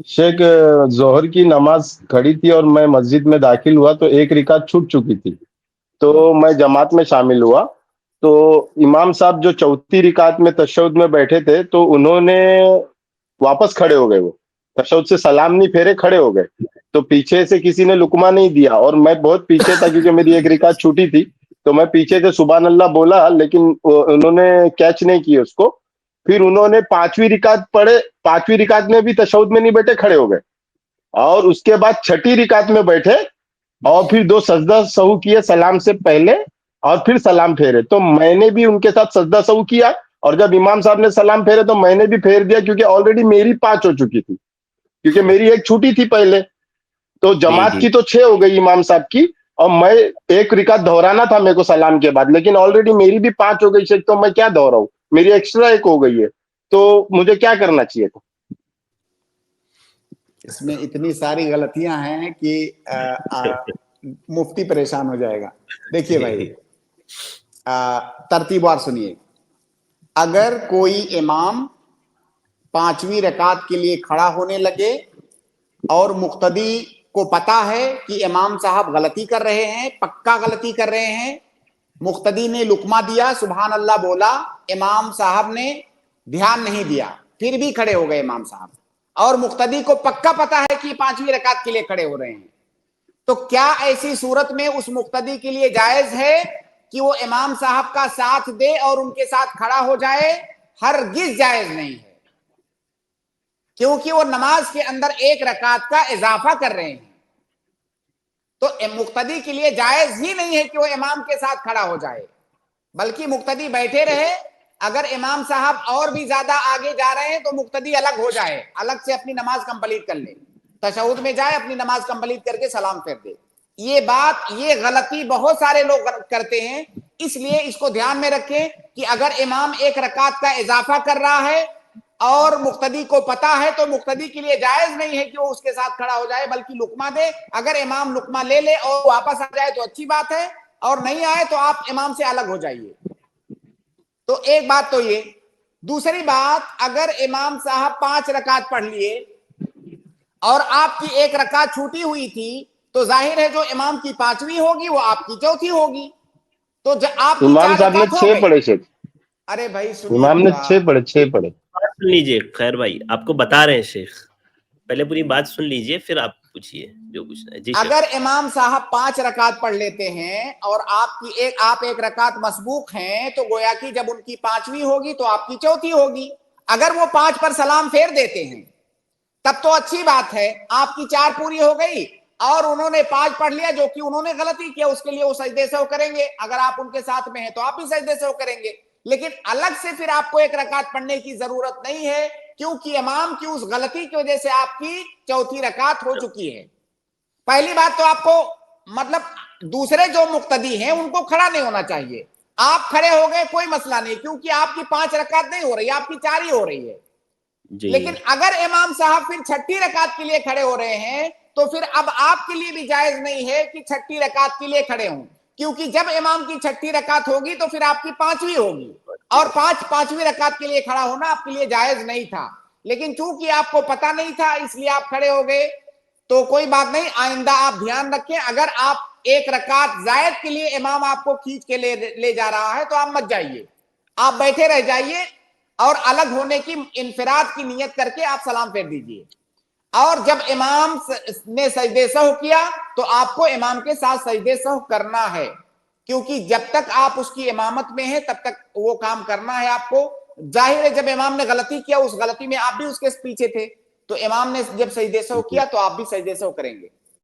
शेख, जोहर की नमाज खड़ी थी और मैं मस्जिद में दाखिल हुआ तो एक रिकात छूट चुकी थी। तो मैं जमात में शामिल हुआ। तो इमाम साहब जो चौथी रिकात में तशहुद में बैठे थे, तो उन्होंने वापस खड़े हो गए। वो तशहुद से सलाम नहीं फेरे, खड़े हो गए। तो पीछे से किसी ने लुकमा नहीं दिया और मैं बहुत पीछे था क्योंकि मेरी एक रिकात छूटी थी। तो मैं पीछे से सुबहान अल्लाह बोला, लेकिन उन्होंने कैच नहीं किए उसको। फिर उन्होंने पांचवी रिकात पढ़े। पांचवी रिकात में भी तशहुद में नहीं बैठे, खड़े हो गए। और उसके बाद छठी रिकात में बैठे और फिर दो सजदा सहू किए सलाम से पहले, और फिर सलाम फेरे। तो मैंने भी उनके साथ सजदा सहू किया, और जब इमाम साहब ने सलाम फेरे तो मैंने भी फेर दिया, क्योंकि ऑलरेडी मेरी 5 हो चुकी थी, क्योंकि मेरी एक छूटी थी पहले। तो जी जमात जी। की तो 6 हो गई इमाम साहब की, और मैं एक रिकात दोहराना था मेरे को सलाम के बाद, लेकिन ऑलरेडी मेरी भी 5 हो गई शेख, तो मैं क्या दोहराऊं, मेरी एक्स्ट्रा एक हो गई है। तो मुझे क्या करना चाहिए था? इसमें इतनी सारी गलतियां हैं कि मुफ्ती परेशान हो जाएगा। देखिए भाई, तरतीबवार सुनिए। अगर कोई इमाम पांचवी रकात के लिए खड़ा होने लगे और मुक्तदी को पता है कि इमाम साहब गलती कर रहे हैं, पक्का गलती कर रहे हैं, मुक्तदी ने लुकमा दिया, सुभान अल्लाह बोला, इमाम साहब ने ध्यान नहीं दिया, फिर भी खड़े हो गए इमाम साहब, और मुक्तदी को पक्का पता है कि पांचवी रकात के लिए खड़े हो रहे हैं, तो क्या ऐसी सूरत में उस मुक्तदी के लिए जायज है कि वो इमाम साहब का साथ दे और उनके साथ खड़ा हो जाए? हरगिज जायज नहीं है, क्योंकि वो नमाज के अंदर एक रकात का इजाफा कर रहे हैं। तो मुक्तदी के लिए जायज ही नहीं है कि वो इमाम के साथ खड़ा हो जाए, बल्कि मुक्तदी बैठे रहे। अगर इमाम साहब और भी ज्यादा आगे जा रहे हैं तो मुक्तदी अलग हो जाए, अलग से अपनी नमाज कंप्लीट कर ले, तशहुद में जाए, अपनी नमाज कंप्लीट करके सलाम फेर दे। ये गलती बहुत सारे लोग करते हैं, इसलिए इसको ध्यान में रखें कि अगर इमाम एक रकात का इजाफा कर रहा है और मुक्तदी को पता है, तो मुक्तदी के लिए जायज नहीं है कि वो उसके साथ खड़ा हो जाए, बल्कि लुकमा दे। अगर इमाम लुकमा ले ले और वापस आ जाए तो अच्छी बात है, और नहीं आए तो आप इमाम से अलग हो जाइए। तो एक बात तो ये। दूसरी बात, अगर इमाम साहब 5 रकात पढ़ लिए और आपकी एक रकात छूटी हुई थी, तो जाहिर है जो इमाम की 5वीं होगी वो आपकी 4थी होगी, तो आपकी इमाम 4 साहब ने रकात हो 6 गई। पढ़े शेख। अरे भाई सुनिए इमाम ने पूरा। 6 पढ़े, 6 पढ़े। सुन लीजिए खैर भाई, आपको बता रहे हैं शेख, पहले पूरी बात सुन लीजिए फिर आप पूछिए जो पूछना है। जी शेख। अगर इमाम साहब 5 रकात पढ़ लेते हैं और आप एक रकात मसबूक हैं, तो गोया कि जब उनकी 5वीं होगी तो आपकी 4थी होगी। अगर वो 5 पर सलाम फेर देते हैं तब तो अच्छी बात है, आपकी 4 पूरी हो गई, और उन्होंने 5 पढ़ लिया जो कि उन्होंने गलती किया, उसके लिए वो सजदे से करेंगे। अगर आप उनके साथ में हैं तो आप भी सजदे से करेंगे, लेकिन अलग से फिर आपको एक रकात पढ़ने की जरूरत नहीं है, क्योंकि इमाम की उस गलती की वजह से आपकी 4थी रकात हो चुकी है। पहली बात तो आपको, मतलब दूसरे जो मुक्तदी हैं उनको खड़ा नहीं होना चाहिए। आप खड़े हो गए कोई मसला नहीं, क्योंकि आपकी 5 रकात नहीं हो रही, आपकी 4 ही हो रही है। लेकिन अगर इमाम साहब फिर छठी रकात के लिए खड़े हो रहे हैं, तो फिर अब आपके लिए भी जायज नहीं है कि छठी रकात के लिए खड़े हों, क्योंकि जब इमाम की छठी रकात होगी तो फिर आपकी 5वीं होगी, और पांचवी रकात के लिए खड़ा होना आपके लिए जायज नहीं था। लेकिन चूंकि आपको पता नहीं था इसलिए आप खड़े हो गए, तो कोई बात नहीं, आइंदा आप ध्यान रखें। अगर आप एक रकात जायद के लिए इमाम आपको खींच के ले जा रहा है तो आप मत जाइए, आप बैठे रह जाइए और अलग होने की, इनफिराद की नियत करके आप सलाम फेर दीजिए। और जब इमाम ने सजदे सहू किया तो आपको इमाम के साथ सजदे सहू करना है, क्योंकि जब तक आप उसकी इमामत में हैं तब तक वो काम करना है आपको। जाहिर है जब इमाम ने गलती किया, उस गलती में आप भी उसके पीछे थे, तो इमाम ने जब सजदे सहू किया तो आप भी सजदे सहू करेंगे।